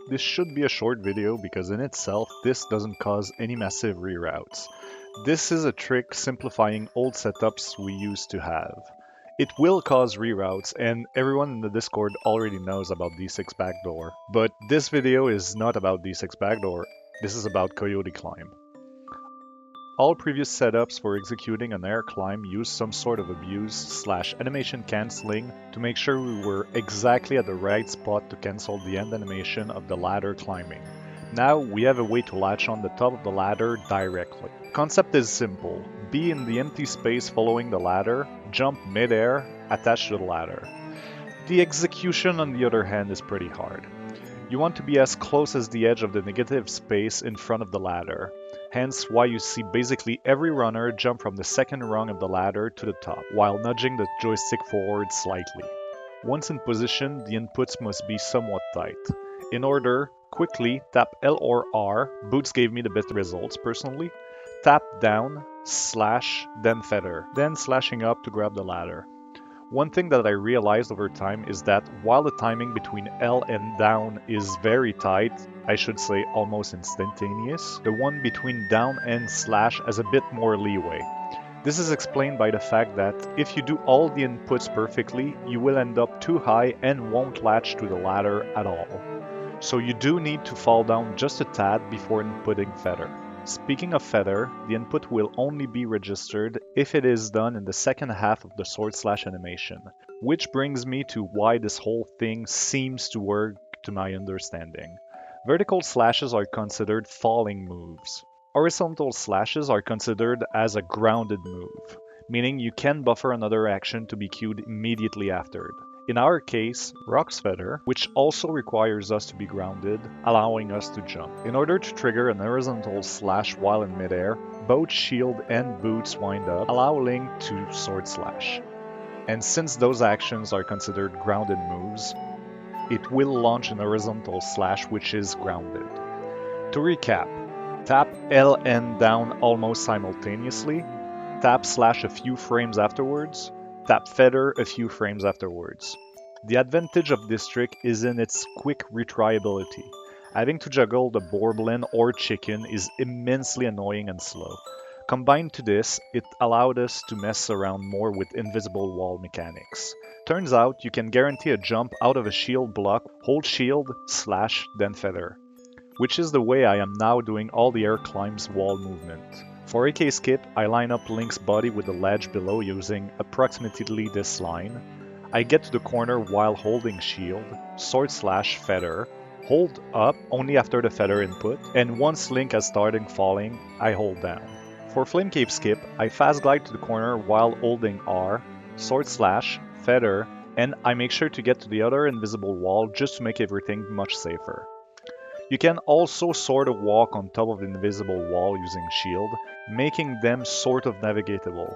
this should be a short video because in itself this doesn't cause any massive reroutes. This is a trick simplifying old setups we used to have. It will cause reroutes, and everyone in the Discord already knows about D6 backdoor. But this video is not about D6 backdoor, this is about Coyote climb. All previous setups for executing an air climb used some sort of abuse/animation cancelling to make sure we were exactly at the right spot to cancel the end animation of the ladder climbing. Now we have a way to latch on the top of the ladder directly. Concept is simple. Be in the empty space following the ladder, jump mid-air, attach to the ladder. The execution on the other hand is pretty hard. You want to be as close as the edge of the negative space in front of the ladder. Hence why you see basically every runner jump from the second rung of the ladder to the top, while nudging the joystick forward slightly. Once in position, the inputs must be somewhat tight. In order, quickly tap L or R, boots gave me the best results personally, tap down, slash, then feather, then slashing up to grab the ladder. One thing that I realized over time is that while the timing between L and down is very tight, I should say almost instantaneous, the one between down and slash has a bit more leeway. This is explained by the fact that if you do all the inputs perfectly, you will end up too high and won't latch to the ladder at all. So you do need to fall down just a tad before inputting feather. Speaking of feather, the input will only be registered if it is done in the second half of the sword slash animation, which brings me to why this whole thing seems to work to my understanding. Vertical slashes are considered falling moves. Horizontal slashes are considered as a grounded move, meaning you can buffer another action to be queued immediately after. In our case, Rock's Feather, which also requires us to be grounded, allowing us to jump. In order to trigger an horizontal slash while in midair, both shield and boots wind up, allowing to sword slash. And since those actions are considered grounded moves, it will launch an horizontal slash which is grounded. To recap, tap L and down almost simultaneously, tap slash a few frames afterwards, tap feather a few frames afterwards. The advantage of this trick is in its quick retriability. Having to juggle the bourblin or chicken is immensely annoying and slow. Combined to this, it allowed us to mess around more with invisible wall mechanics. Turns out you can guarantee a jump out of a shield block, hold shield, slash, then feather. Which is the way I am now doing all the air climbs wall movement. For AK skip, I line up Link's body with the ledge below using approximately this line. I get to the corner while holding shield, sword slash feather, hold up only after the feather input, and once Link has started falling, I hold down. For Flame Cape skip, I fast glide to the corner while holding R, sword slash, feather, and I make sure to get to the other invisible wall just to make everything much safer. You can also sort of walk on top of the invisible wall using shield, making them sort of navigatable.